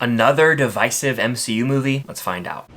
Another divisive MCU movie? Let's find out.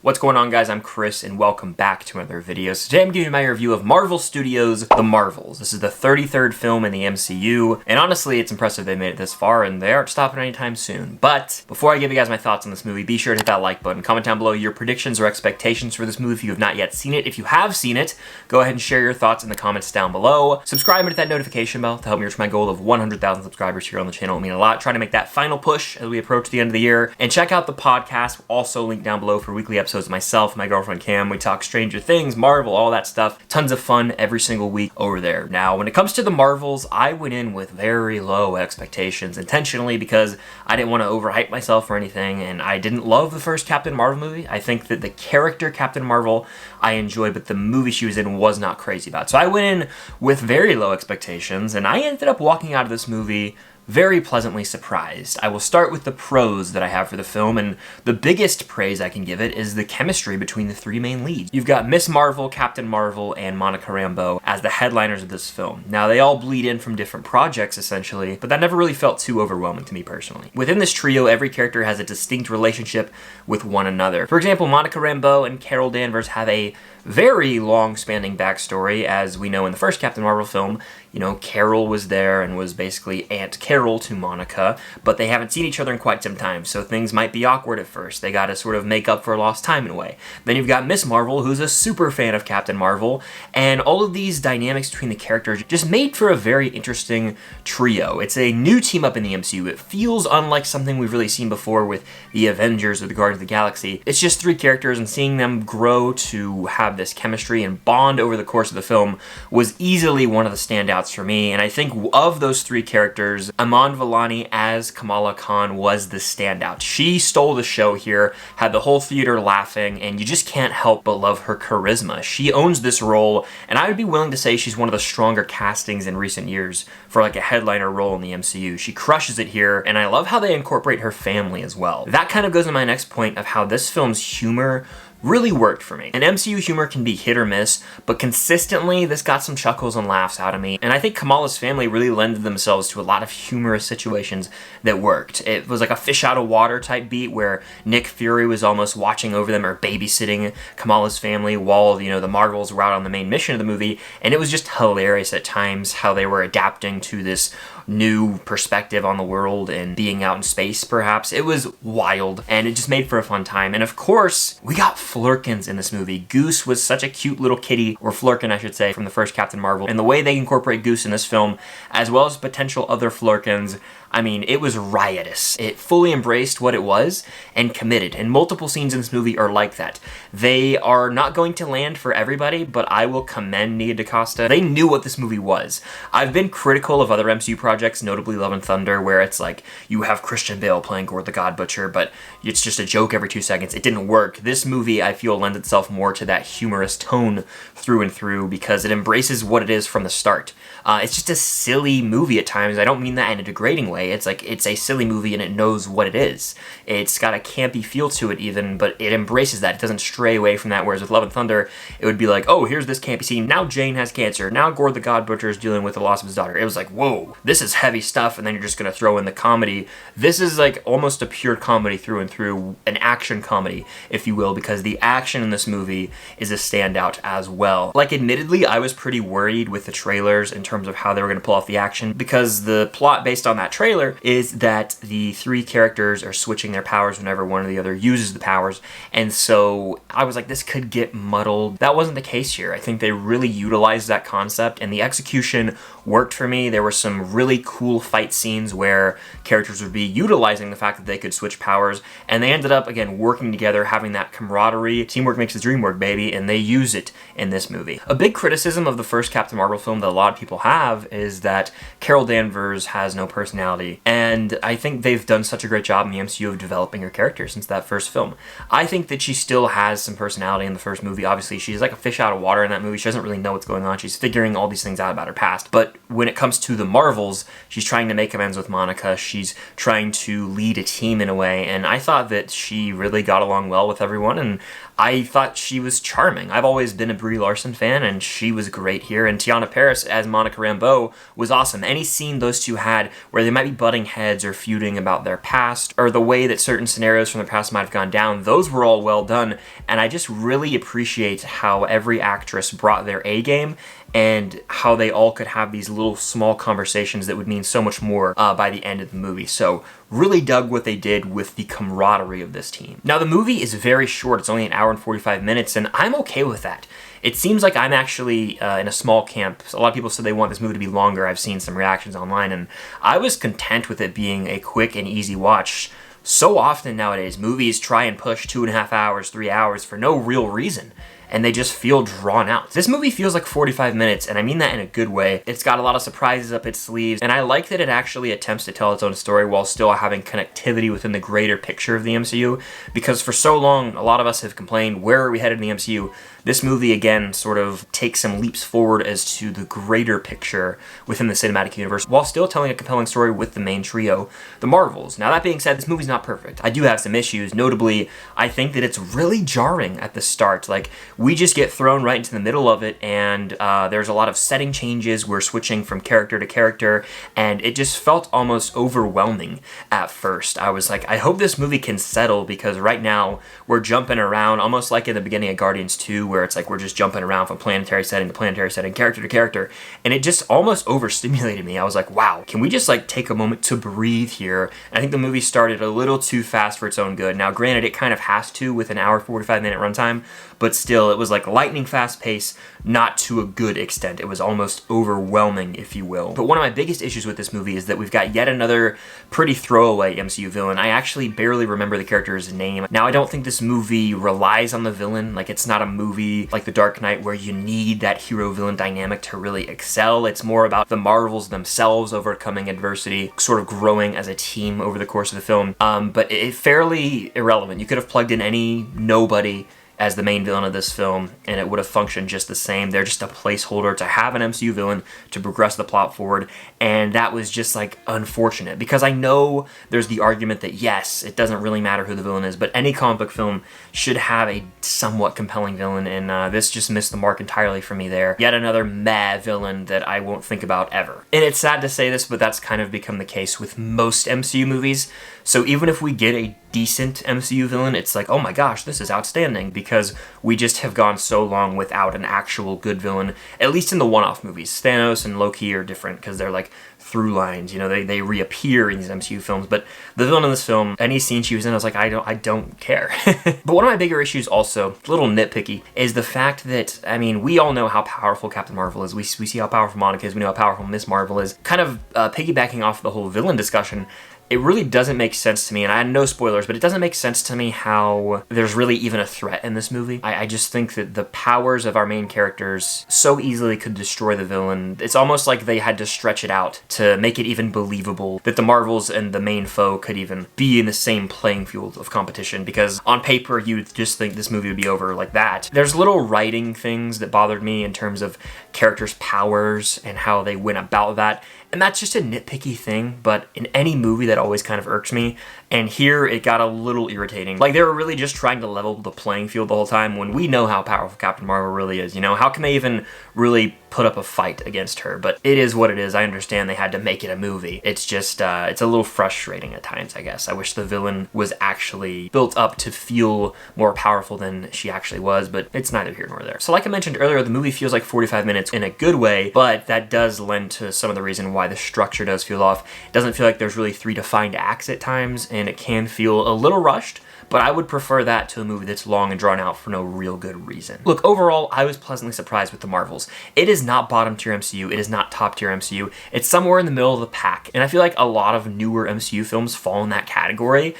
What's going on, guys? I'm Chris and welcome back to another video. So today I'm giving you my review of Marvel Studios' The Marvels. This is the 33rd film in the MCU, and honestly it's impressive they made it this far and they aren't stopping anytime soon. But before I give you guys my thoughts on this movie, be sure to hit that like button, comment down below your predictions or expectations for this movie if you have not yet seen it. If you have seen it, go ahead and share your thoughts in the comments down below. Subscribe and hit that notification bell to help me reach my goal of 100,000 subscribers here on the channel. It would mean a lot, trying to make that final push as we approach the end of the year. And check out the podcast, also linked down below, for weekly episodes of myself, my girlfriend Cam. We talk Stranger Things, Marvel, all that stuff. Tons of fun every single week over there. Now, when it comes to the Marvels, I went in with very low expectations intentionally because I didn't want to overhype myself or anything, and I didn't love the first Captain Marvel movie. I think that the character Captain Marvel I enjoyed, but the movie she was in was not crazy about. So I went in with very low expectations, and I ended up walking out of this movie very pleasantly surprised. I will start with the pros that I have for the film, and the biggest praise I can give it is the chemistry between the three main leads. You've got Miss Marvel, Captain Marvel, and Monica Rambeau as the headliners of this film. Now, they all bleed in from different projects, essentially, but that never really felt too overwhelming to me personally. Within this trio, every character has a distinct relationship with one another. For example, Monica Rambeau and Carol Danvers have a very long-spanning backstory. As we know in the first Captain Marvel film, you know, Carol was there and was basically Aunt Carol to Monica, but they haven't seen each other in quite some time, so things might be awkward at first. They gotta sort of make up for lost time in a way. Then you've got Miss Marvel, who's a super fan of Captain Marvel, and all of these dynamics between the characters just made for a very interesting trio. It's a new team-up in the MCU. It feels unlike something we've really seen before with the Avengers or the Guardians of the Galaxy. It's just three characters, and seeing them grow to have this chemistry and bond over the course of the film was easily one of the standouts for me. And I think of those three characters, Iman Vellani as Kamala Khan was the standout. She stole the show here, had the whole theater laughing, and you just can't help but love her charisma. She owns this role, and I would be willing to say she's one of the stronger castings in recent years for like a headliner role in the MCU. She crushes it here, and I love how they incorporate her family as well. That kind of goes to my next point of how this film's humor really worked for me. And MCU humor can be hit or miss, but consistently this got some chuckles and laughs out of me, and I think Kamala's family really lended themselves to a lot of humorous situations that worked. It was like a fish out of water type beat where Nick Fury was almost watching over them or babysitting Kamala's family while, you know, the Marvels were out on the main mission of the movie, and it was just hilarious at times how they were adapting to this new perspective on the world and being out in space, perhaps. It was wild, and it just made for a fun time. And of course, we got Flurkins in this movie. Goose was such a cute little kitty, or Flurkin I should say, from the first Captain Marvel, and the way they incorporate Goose in this film, as well as potential other Flurkins, I mean, it was riotous. It fully embraced what it was and committed, and multiple scenes in this movie are like that. They are not going to land for everybody, but I will commend DaCosta. They knew what this movie was. I've been critical of other MCU projects, notably Love and Thunder, where it's like you have Christian Bale playing Gord the God Butcher, but it's just a joke every 2 seconds. It didn't work. This movie, I feel, lends itself more to that humorous tone through and through because it embraces what it is from the start. It's just a silly movie at times. I don't mean that in a degrading way. It's like, it's a silly movie and it knows what it is. It's got a campy feel to it even, but it embraces that. It doesn't stray away from that, whereas with Love and Thunder, it would be like, oh, here's this campy scene. Now Jane has cancer. Now Gord the God Butcher is dealing with the loss of his daughter. It was like, whoa, this is heavy stuff, and then you're just going to throw in the comedy. This is like almost a pure comedy through and through, an action comedy, if you will, because the action in this movie is a standout as well. Like, admittedly, I was pretty worried with the trailers in terms of how they were going to pull off the action, because the plot based on that trailer is that the three characters are switching their powers whenever one or the other uses the powers, and so I was like, this could get muddled. That wasn't the case here. I think they really utilized that concept, and the execution worked for me. There were some really cool fight scenes where characters would be utilizing the fact that they could switch powers, and they ended up, again, working together, having that camaraderie. Teamwork makes the dream work, baby, and they use it in this movie. A big criticism of the first Captain Marvel film that a lot of people have is that Carol Danvers has no personality, and I think they've done such a great job in the MCU of developing her character since that first film. I think that she still has some personality in the first movie. Obviously, she's like a fish out of water in that movie. She doesn't really know what's going on. She's figuring all these things out about her past, but when it comes to the Marvels, she's trying to make amends with Monica. She's trying to lead a team in a way, and I thought that she really got along well with everyone, and I thought she was charming. I've always been a Brie Larson fan, and she was great here, and Teyonah Parris as Monica Rambeau was awesome. Any scene those two had where they might be butting heads or feuding about their past, or the way that certain scenarios from their past might have gone down, those were all well done, and I just really appreciate how every actress brought their A game, and how they all could have these little small conversations that would mean so much more by the end of the movie. So really dug what they did with the camaraderie of this team. Now the movie is very short, it's only an hour and 45 minutes, and I'm okay with that. It seems like I'm actually in a small camp. A lot of people said they want this movie to be longer. I've seen some reactions online, and I was content with it being a quick and easy watch. So often nowadays, movies try and push 2.5 hours, 3 hours for no real reason, and they just feel drawn out. This movie feels like 45 minutes, and I mean that in a good way. It's got a lot of surprises up its sleeves, and I like that it actually attempts to tell its own story while still having connectivity within the greater picture of the MCU, because for so long, a lot of us have complained, where are we headed in the MCU? This movie, again, sort of takes some leaps forward as to the greater picture within the cinematic universe, while still telling a compelling story with the main trio, the Marvels. Now, that being said, this movie's not perfect. I do have some issues. Notably, I think that it's really jarring at the start. Like, we just get thrown right into the middle of it, and there's a lot of setting changes. We're switching from character to character, and it just felt almost overwhelming at first. I was like, I hope this movie can settle, because right now, we're jumping around, almost like in the beginning of Guardians 2, where it's like we're just jumping around from planetary setting to planetary setting, character to character, and it just almost overstimulated me. I was like, wow, can we just like take a moment to breathe here? And I think the movie started a little too fast for its own good. Now, granted, it kind of has to with an hour 45 minute runtime, but still, it was like lightning fast pace, not to a good extent. It was almost overwhelming, if you will. But one of my biggest issues with this movie is that we've got yet another pretty throwaway MCU villain. I actually barely remember the character's name. Now, I don't think this movie relies on the villain. Like, it's not a movie like The Dark Knight where you need that hero-villain dynamic to really excel. It's more about the Marvels themselves overcoming adversity, sort of growing as a team over the course of the film. But it's fairly irrelevant. You could have plugged in any nobody as the main villain of this film, and it would have functioned just the same. They're just a placeholder to have an MCU villain to progress the plot forward, and that was just like unfortunate, because I know there's the argument that yes, it doesn't really matter who the villain is, but any comic book film should have a somewhat compelling villain, and this just missed the mark entirely for me there. Yet another meh villain that I won't think about ever. And it's sad to say this, but that's kind of become the case with most MCU movies. So even if we get a decent MCU villain, it's like, oh my gosh, this is outstanding, because we just have gone so long without an actual good villain, at least in the one-off movies. Thanos and Loki are different because they're like through lines, you know, they reappear in these MCU films, but the villain in this film, any scene she was in, I was like, I don't care. But one of my bigger issues also, a little nitpicky, is the fact that, I mean, we all know how powerful Captain Marvel is. We see how powerful Monica is, we know how powerful Miss Marvel is. Kind of piggybacking off the whole villain discussion, it really doesn't make sense to me, and I had no spoilers, but it doesn't make sense to me how there's really even a threat in this movie. I just think that the powers of our main characters so easily could destroy the villain. It's almost like they had to stretch it out to make it even believable that the Marvels and the main foe could even be in the same playing field of competition, because on paper, you'd just think this movie would be over like that. There's little writing things that bothered me in terms of characters' powers and how they went about that. And that's just a nitpicky thing, but in any movie that always kind of irks me, and here it got a little irritating. Like, they were really just trying to level the playing field the whole time when we know how powerful Captain Marvel really is, you know? How can they even really put up a fight against her? But it is what it is. I understand they had to make it a movie. It's just, it's a little frustrating at times, I guess. I wish the villain was actually built up to feel more powerful than she actually was, but it's neither here nor there. So like I mentioned earlier, the movie feels like 45 minutes in a good way, but that does lend to some of the reason why the structure does feel off. It doesn't feel like there's really 3 defined acts at times, and it can feel a little rushed, but I would prefer that to a movie that's long and drawn out for no real good reason. Look, overall, I was pleasantly surprised with the Marvels. It is not bottom tier MCU, it is not top tier MCU, it's somewhere in the middle of the pack, and I feel like a lot of newer MCU films fall in that category.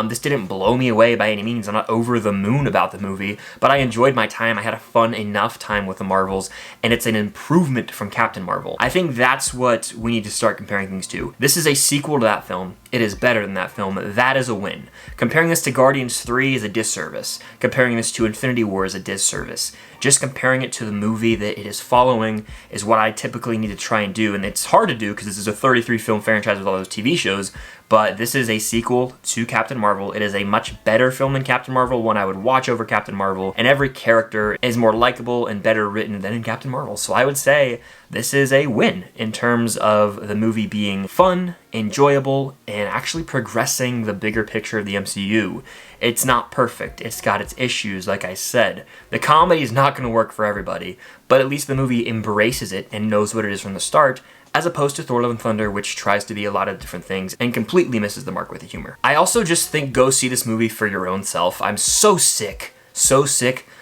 This didn't blow me away by any means. I'm not over the moon about the movie, but I enjoyed my time. I had a fun enough time with the Marvels, and it's an improvement from Captain Marvel. I think that's what we need to start comparing things to. This is a sequel to that film. It is better than that film. That is a win. Comparing this to Guardians 3 is a disservice. Comparing this to Infinity War is a disservice. Just comparing it to the movie that it is following is what I typically need to try and do, and it's hard to do because this is a 33 film franchise with all those TV shows, but this is a sequel to Captain Marvel. It is a much better film than Captain Marvel, one I would watch over Captain Marvel, and every character is more likable and better written than in Captain Marvel. So I would say this is a win in terms of the movie being fun, enjoyable, and actually progressing the bigger picture of the MCU. It's not perfect. It's got its issues, like I said. The comedy is not going to work for everybody, but at least the movie embraces it and knows what it is from the start, as opposed to Thor: Love and Thunder, which tries to be a lot of different things and completely misses the mark with the humor. I also just think go see this movie for your own self. I'm so sick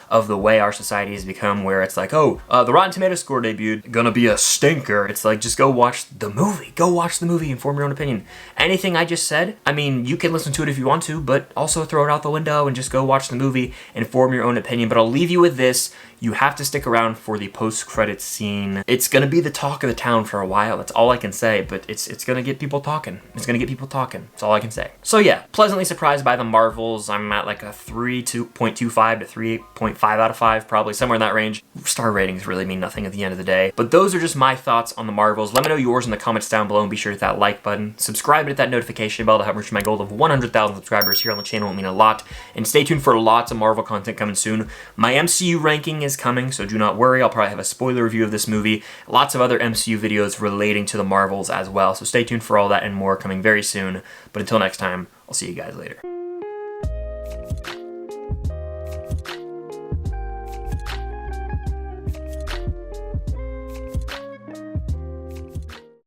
of the way our society has become, where it's like, oh, the Rotten Tomatoes score debuted, gonna be a stinker. It's like, just go watch the movie. Go watch the movie and form your own opinion. Anything I just said, I mean, you can listen to it if you want to, but also throw it out the window and just go watch the movie and form your own opinion. But I'll leave you with this. You have to stick around for the post-credits scene. It's gonna be the talk of the town for a while. That's all I can say, but it's gonna get people talking. It's gonna get people talking. That's all I can say. So yeah, pleasantly surprised by the Marvels. I'm at like a 3.25 to 3.5 out of 5, probably somewhere in that range. Star ratings really mean nothing at the end of the day. But those are just my thoughts on the Marvels. Let me know yours in the comments down below, and be sure to hit that like button. Subscribe and hit that notification bell to help reach my goal of 100,000 subscribers here on the channel. It would mean a lot. And stay tuned for lots of Marvel content coming soon. My MCU ranking is coming, so do not worry. I'll probably have a spoiler review of this movie. Lots of other MCU videos relating to the Marvels as well. So stay tuned for all that and more coming very soon. But until next time, I'll see you guys later.